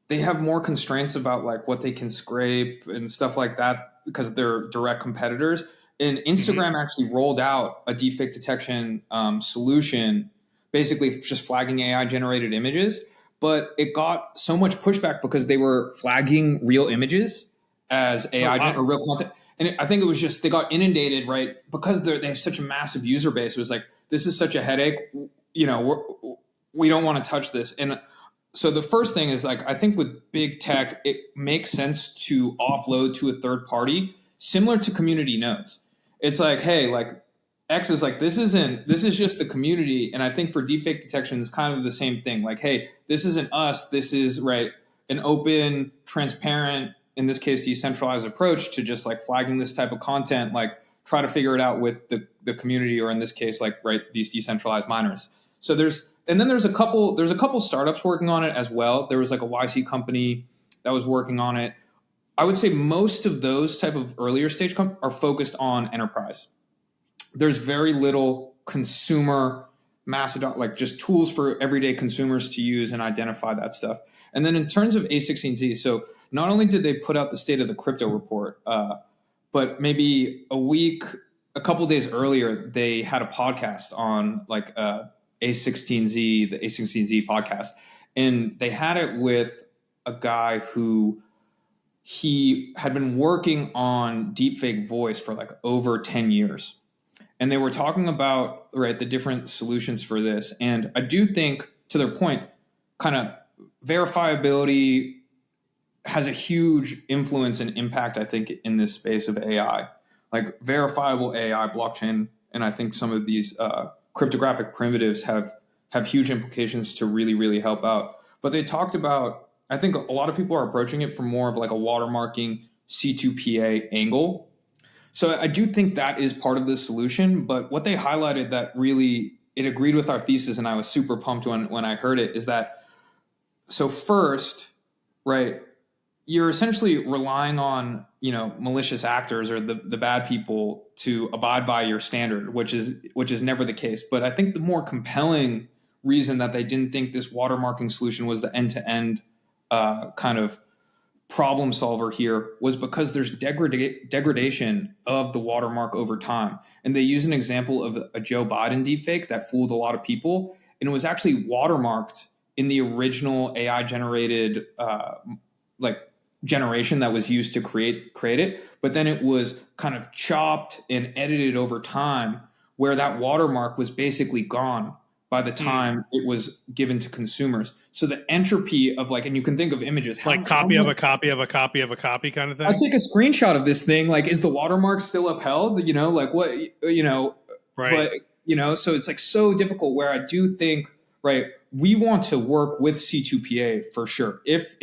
They have more constraints about like what they can scrape and stuff like that because they're direct competitors. And Mm-hmm. Instagram actually rolled out a deepfake detection solution, basically just flagging AI generated images. But it got so much pushback because they were flagging real images as Oh AI wow. or real content. And I think it was just they got inundated, right? Because they have such a massive user base. It was like, this is such a headache. We don't want to touch this. And so the first thing is like, I think with big tech, it makes sense to offload to a third party, similar to community nodes. It's like, hey, like X is like, this is just the community. And I think for deepfake detection, it's kind of the same thing. Like, hey, this isn't us. This is right, an open, transparent, in this case, decentralized approach to just like flagging this type of content, like try to figure it out with the community, or in this case, like, right, these decentralized miners. So there's a couple startups working on it as well. There was like a YC company that was working on it. I would say most of those type of earlier stage are focused on enterprise. There's very little consumer like just tools for everyday consumers to use and identify that stuff. And then in terms of A16Z, so not only did they put out the state of the crypto report, but maybe a couple days earlier, they had a podcast on like A16Z, the A16Z podcast, and they had it with a guy who he had been working on deepfake voice for like over 10 years. And they were talking about, right, the different solutions for this. And I do think, to their point, kind of verifiability has a huge influence and impact, I think, in this space of AI. Like verifiable AI, blockchain, and I think some of these cryptographic primitives have huge implications to really, really help out. But they talked about, I think a lot of people are approaching it from more of like a watermarking C2PA angle. So I do think that is part of the solution. But what they highlighted that really it agreed with our thesis, and I was super pumped when I heard it, is that so first, right, you're essentially relying on malicious actors or the bad people to abide by your standard, which is never the case. But I think the more compelling reason that they didn't think this watermarking solution was the end-to-end kind of problem solver here was because there's degradation of the watermark over time. And they use an example of a Joe Biden deepfake that fooled a lot of people, and it was actually watermarked in the original AI generated generation that was used to create it, but then it was kind of chopped and edited over time, where that watermark was basically gone by the time it was given to consumers. So the entropy of and you can think of images like copy of a copy of a copy of a copy kind of thing. I take a screenshot of this thing. Is the watermark still upheld? What? Right. But so it's so difficult. Where I do think, right, we want to work with C2PA for sure. If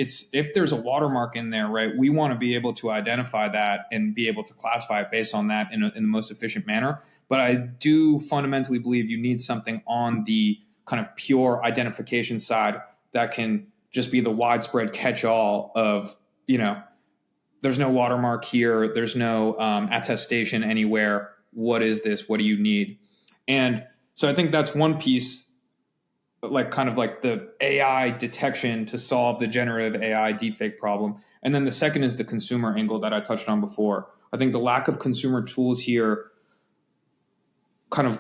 there's a watermark in there, right, we want to be able to identify that and be able to classify it based on that in the most efficient manner. But I do fundamentally believe you need something on the kind of pure identification side that can just be the widespread catch-all of, there's no watermark here, there's no attestation anywhere. What is this? What do you need? And so I think that's one piece, kind of the AI detection to solve the generative AI deepfake problem. And then the second is the consumer angle that I touched on before. I think the lack of consumer tools here, kind of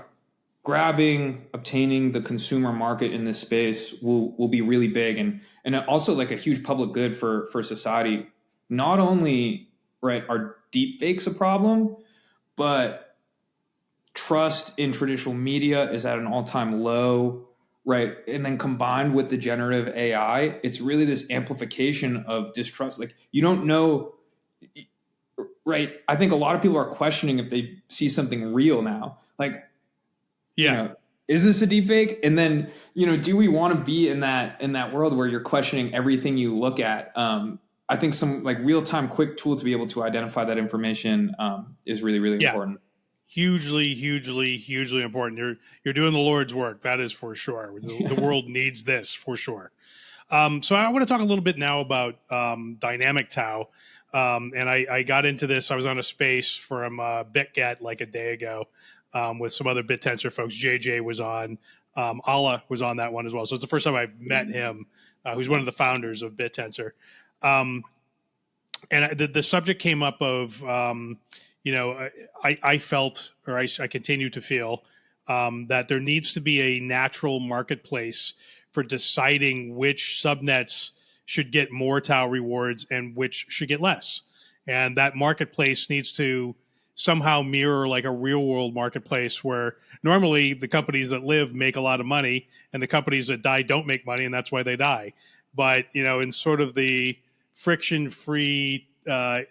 obtaining the consumer market in this space will be really big, and also a huge public good for society. Not only, right, are deepfakes a problem, but trust in traditional media is at an all-time low, right? And then combined with the generative AI, it's really this amplification of distrust. You don't know, right? I think a lot of people are questioning if they see something real now. Is this a deepfake? And then, do we want to be in that world where you're questioning everything you look at? I think some real-time quick tool to be able to identify that information is really, really important. Hugely, hugely, hugely important. You're doing the Lord's work. That is for sure. The world needs this for sure. So I want to talk a little bit now about dynamic TAO. And I got into this. I was on a space from BitGet a day ago with some other Bittensor folks. JJ was on. Allah was on that one as well. So it's the first time I've met him, who's one of the founders of Bittensor. And the subject came up of, I felt, or I continue to feel, that there needs to be a natural marketplace for deciding which subnets should get more TAO rewards and which should get less. And that marketplace needs to somehow mirror a real world marketplace where normally the companies that live make a lot of money and the companies that die don't make money, and that's why they die. But, in sort of the friction-free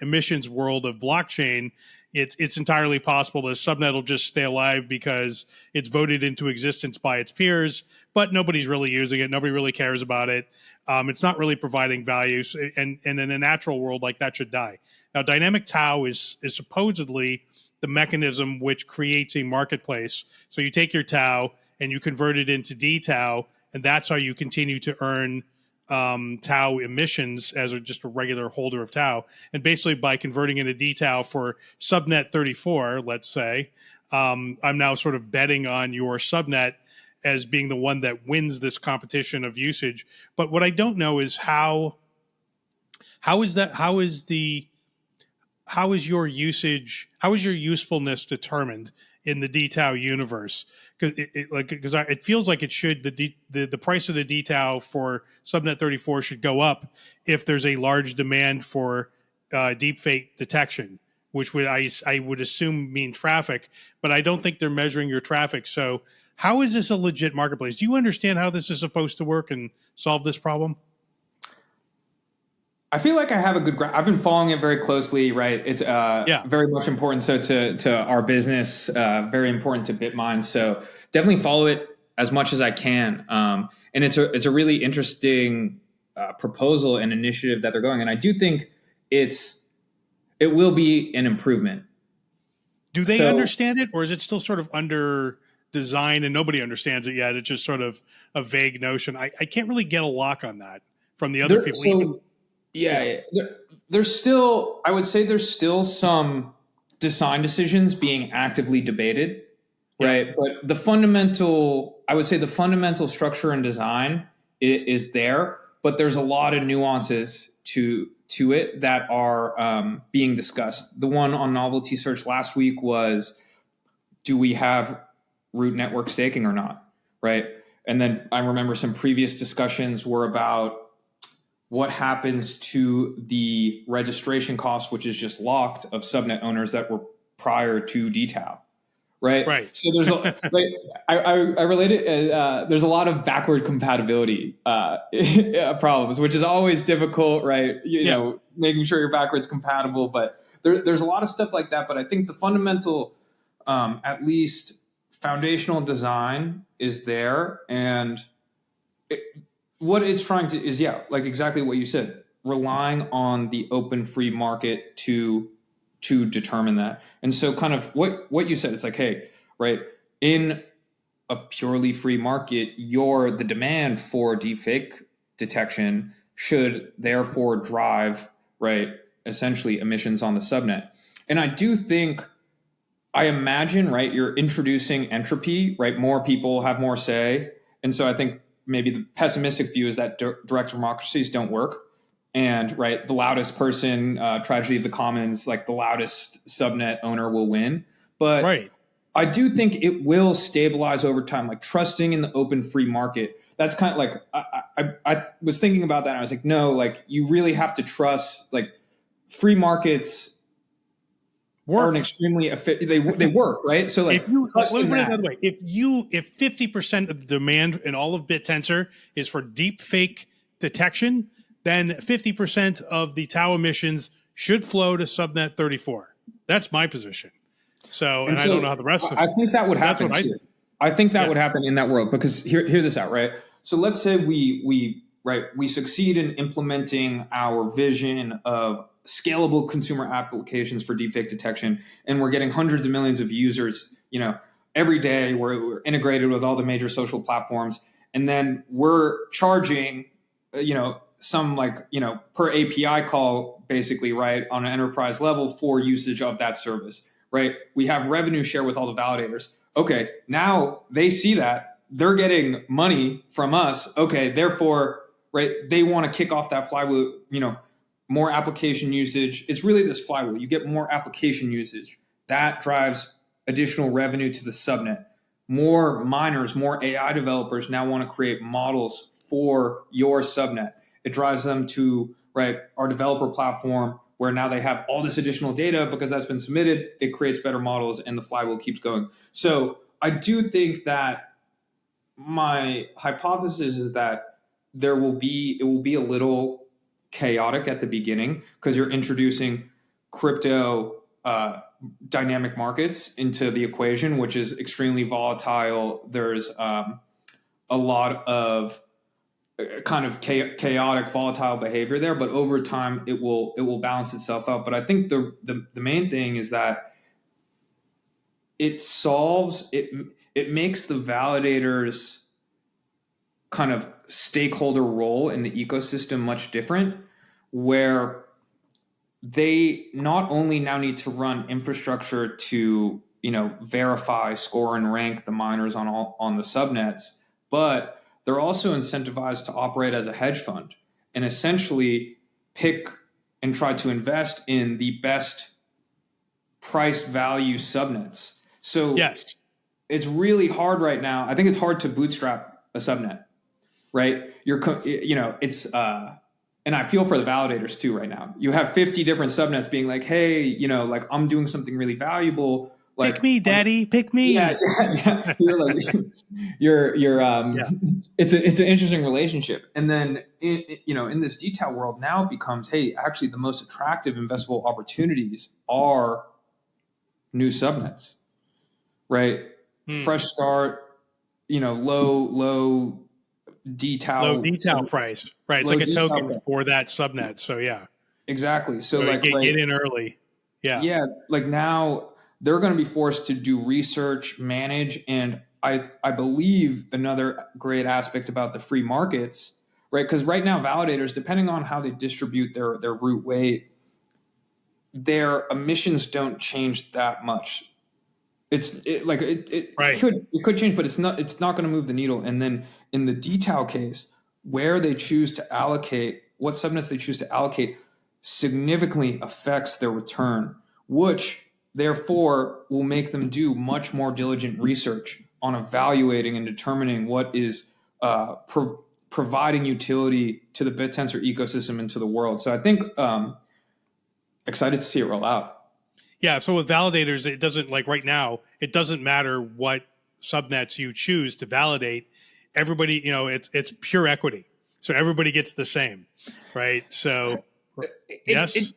emissions world of blockchain, it's entirely possible that a subnet will just stay alive because it's voted into existence by its peers, but nobody's really using it. Nobody really cares about it. It's not really providing value. And in a natural world, that should die. Now, dynamic TAO is supposedly the mechanism which creates a marketplace. So you take your TAO and you convert it into dTao, and that's how you continue to earn TAO emissions as just a regular holder of TAO. And basically by converting into dTao for subnet 34, let's say, I'm now sort of betting on your subnet as being the one that wins this competition of usage. But what I don't know is how is your usefulness determined in the dTao universe? Because it feels like it should, the price of the dTao for subnet 34 should go up if there's a large demand for deepfake detection, which I would assume mean traffic, but I don't think they're measuring your traffic. So how is this a legit marketplace? Do you understand how this is supposed to work and solve this problem? I feel like I have a good I've been following it very closely, right? It's very much important to our business, very important to BitMind. So definitely follow it as much as I can. And it's a really interesting proposal and initiative that they're going. And I do think it will be an improvement. Do they So understand it, or is it still sort of under design and nobody understands it yet? It's just sort of a vague notion. I can't really get a lock on that from the other there, people. Even so yeah, there's still, I would say there's still some design decisions being actively debated, yeah, right? But I would say the fundamental structure and design is there, but there's a lot of nuances to it that are being discussed. The one on novelty search last week was, do we have root network staking or not, right? And then I remember some previous discussions were about what happens to the registration cost, which is just locked, of subnet owners that were prior to dTao, right? right. So there's a, like I relate it. There's a lot of backward compatibility problems, which is always difficult, right? You know, making sure you're backwards compatible, but there's a lot of stuff like that. But I think the fundamental, at least foundational design, is there, and what it's trying to is like exactly what you said, relying on the open free market to determine that. And so kind of what you said, it's like, hey, right, in a purely free market, the demand for deepfake detection should therefore drive, right, essentially emissions on the subnet. And I imagine, right, you're introducing entropy, right? More people have more say. And so I think maybe the pessimistic view is that direct democracies don't work. And right, the loudest person, tragedy of the commons, like the loudest subnet owner will win. But Right. I do think it will stabilize over time, like trusting in the open free market. That's kind of like, I was thinking about that and I was like, no, like you really have to trust, like free markets are an extremely they work, right? So like, if you put it another way, if 50% of the demand in all of Bittensor is for deep fake detection, then 50% of the TAO emissions should flow to subnet 34. That's my position. So, and I don't know how the rest of I think that would happen too. I think that would happen in that world, because hear this out, right? So let's say we succeed in implementing our vision of scalable consumer applications for deepfake detection, and we're getting hundreds of millions of users, every day. We're integrated with all the major social platforms, and then we're charging, some per API call, basically, right, on an enterprise level for usage of that service, right? We have revenue share with all the validators. Okay, now they see that they're getting money from us. Okay, therefore, right, they want to kick off that flywheel, more application usage. It's really this flywheel. You get more application usage. That drives additional revenue to the subnet. More miners, more AI developers now want to create models for your subnet. It drives them to, right, our developer platform, where now they have all this additional data because that's been submitted. It creates better models and the flywheel keeps going. So I do think that my hypothesis is that it will be a little chaotic at the beginning, because you're introducing crypto dynamic markets into the equation, which is extremely volatile. There's a lot of kind of chaotic, volatile behavior there, but over time it will balance itself out. But I think the main thing is that it makes the validators kind of stakeholder role in the ecosystem much different, where they not only now need to run infrastructure to verify, score, and rank the miners on the subnets, but they're also incentivized to operate as a hedge fund and essentially pick and try to invest in the best price value subnets. So yes, it's really hard right now. I think it's hard to bootstrap a subnet, right? It's and I feel for the validators too right now. You have 50 different subnets being like, hey, like I'm doing something really valuable. Like, pick me, daddy, pick me. Yeah. You're like, it's an interesting relationship. And then, in this dTao world now, it becomes, hey, actually the most attractive investable opportunities are new subnets, right? Fresh start, low dTao. Low dTao price. Right. It's like a token for that subnet. So yeah. Exactly. So like get in early. Yeah. Yeah. Like now they're going to be forced to do research, manage, and I believe another great aspect about the free markets, right? Because right now validators, depending on how they distribute their root weight, their emissions don't change that much. It could change, but it's not going to move the needle. And then in the dTao case, where they choose to allocate, what subnets they choose to allocate significantly affects their return, which therefore will make them do much more diligent research on evaluating and determining what is providing utility to the Bittensor ecosystem and to the world. So I think excited to see it roll out. Yeah, so with validators, it doesn't, like right now, it doesn't matter what subnets you choose to validate. Everybody, it's pure equity. So everybody gets the same, right? So yes.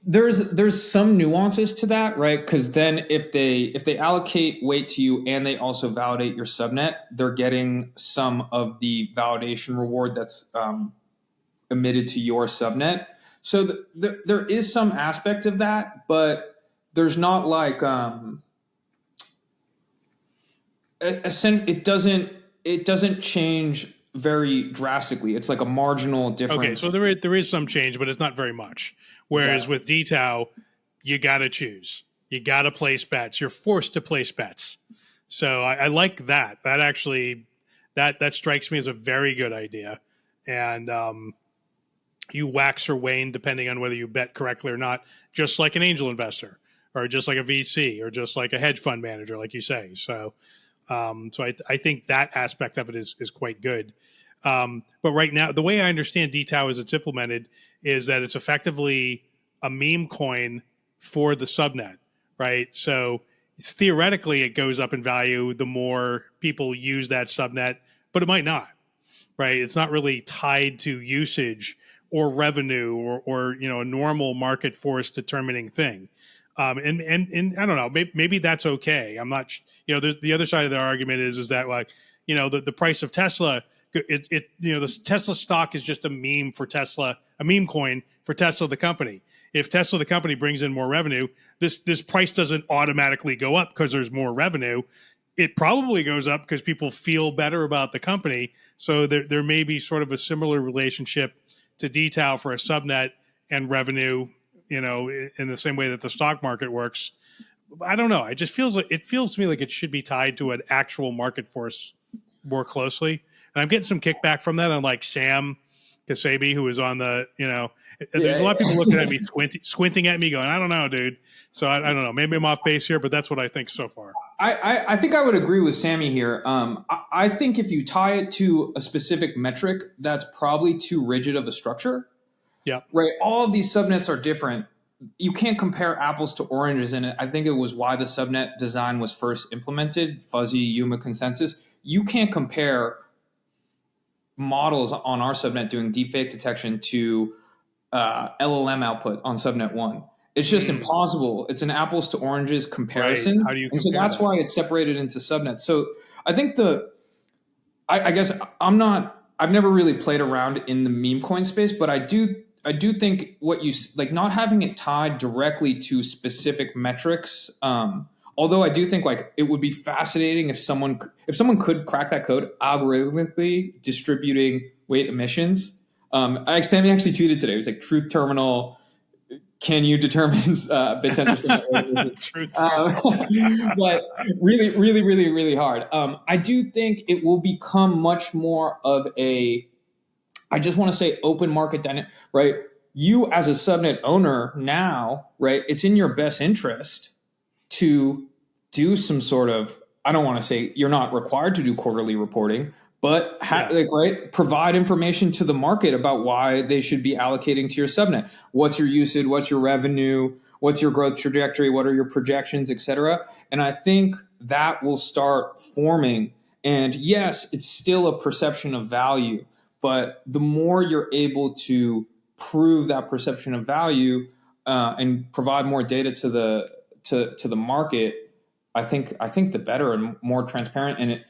There's some nuances to that, right? Because then if they allocate weight to you and they also validate your subnet, they're getting some of the validation reward that's emitted to your subnet. So there is some aspect of that, but there's not like it doesn't change very drastically. It's like a marginal difference. Okay, so there is some change, but it's not very much. Whereas with dTao, you got to choose. You got to place bets. You're forced to place bets. So I like that. That actually that strikes me as a very good idea. And you wax or wane depending on whether you bet correctly or not, just like an angel investor or just like a VC or just like a hedge fund manager, like you say. So I think that aspect of it is quite good. But right now, the way I understand dTao as it's implemented is that it's effectively a meme coin for the subnet, right? So theoretically, it goes up in value the more people use that subnet, but it might not, right? It's not really tied to usage or revenue or a normal market force determining thing. And I don't know, maybe that's okay. I'm not, there's the other side of the argument is that like, the price of Tesla, the Tesla stock is just a meme for Tesla, a meme coin for Tesla, the company. If Tesla, the company, brings in more revenue, this price doesn't automatically go up because there's more revenue. It probably goes up because people feel better about the company. So there may be sort of a similar relationship to dTao for a subnet and revenue, in the same way that the stock market works. I don't know. It just feels to me like it should be tied to an actual market force more closely. And I'm getting some kickback from that on like Sam Kasabi, who was on the, there's a lot of people looking at me, squinting at me going, I don't know, dude. So I don't know. Maybe I'm off base here, but that's what I think so far. I think I would agree with Sammy here. I think if you tie it to a specific metric, that's probably too rigid of a structure. Yeah. Right. All of these subnets are different. You can't compare apples to oranges. And I think it was why the subnet design was first implemented, fuzzy Yuma consensus. You can't compare models on our subnet doing deepfake detection to LLM output on subnet 1. It's just impossible. It's an apples to oranges comparison. Right. How do you compare and so that's why it's separated into subnets. So I think I guess I've never really played around in the meme coin space, but I do think what you like, not having it tied directly to specific metrics. Although I do think like it would be fascinating if someone could crack that code algorithmically distributing weight emissions. Sammy actually tweeted today. It was like truth terminal. Can you determine Bittensor? Truth but really, really, really, really hard. I do think it will become much more of I just want to say open market dynamic, right? You as a subnet owner now, right? It's in your best interest to do some sort of, I don't want to say you're not required to do quarterly reporting, but provide information to the market about why they should be allocating to your subnet. What's your usage? What's your revenue? What's your growth trajectory? What are your projections, et cetera? And I think that will start forming. And yes, it's still a perception of value, but the more you're able to prove that perception of value and provide more data to the market, I think the better and more transparent, and it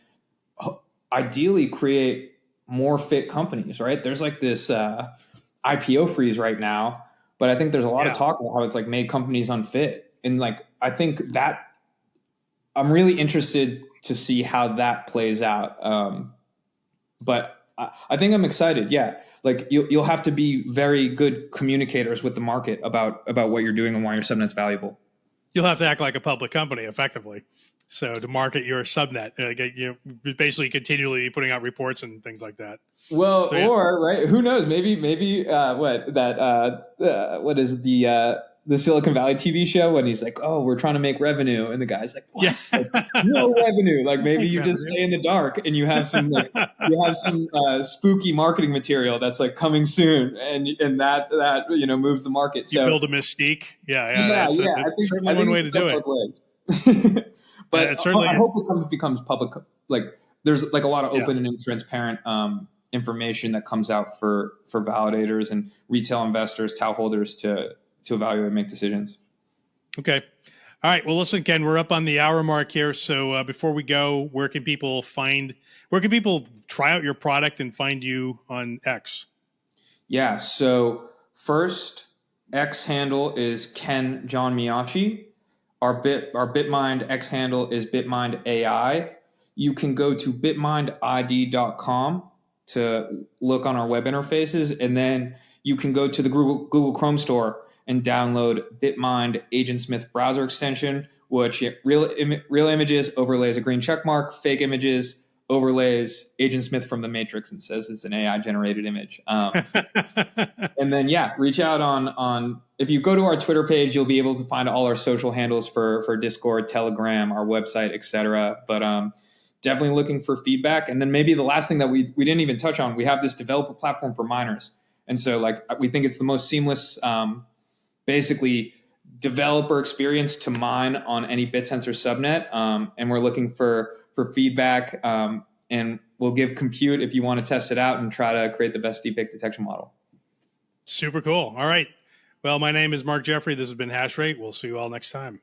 ideally create more fit companies, right? There's like this IPO freeze right now, but I think there's a lot of talk about how it's like made companies unfit. And like, I think that I'm really interested to see how that plays out. But I think I'm excited. Yeah. Like you'll have to be very good communicators with the market about what you're doing and why your subnet's valuable. You'll have to act like a public company effectively. So to market your subnet, you're basically continually putting out reports and things like that. Well, So, yeah. or right, who knows? Maybe what is the Silicon Valley TV show when he's like, "Oh, we're trying to make revenue," and the guy's like, "What? Yeah. Like, no revenue." Like maybe you just Revenue. stay in the dark and you have some spooky marketing material that's like coming soon, and that moves the market. You So build a mystique. Yeah. yeah, That's yeah. it's certainly one way to do it. Ways. Yeah, But it's certainly I hope it becomes public. Like there's like a lot of open and transparent information that comes out for validators and retail investors, TAO holders to evaluate and make decisions. Okay. All right. Well, listen, Ken, we're up on the hour mark here. So before we go, where can people try out your product and find you on X? Yeah. So first X handle is Ken John Miyachi. Our BitMind X handle is BitMind AI. You can go to bitmindid.com to look on our web interfaces, and then you can go to the Google Chrome store and download BitMind Agentsmith browser extension, which real images overlays a green check mark, fake images overlays Agentsmith from the Matrix and says it's an AI generated image. And then reach out on if you go to our Twitter page, you'll be able to find all our social handles for Discord, Telegram, our website, etc. But definitely looking for feedback. And then maybe the last thing that we didn't even touch on, we have this developer platform for miners. And so like we think it's the most seamless, basically developer experience to mine on any Bittensor subnet. And we're looking for feedback, and we'll give compute if you want to test it out and try to create the best deepfake detection model. Super cool. All right. Well, my name is Mark Jeffrey. This has been Hash Rate. We'll see you all next time.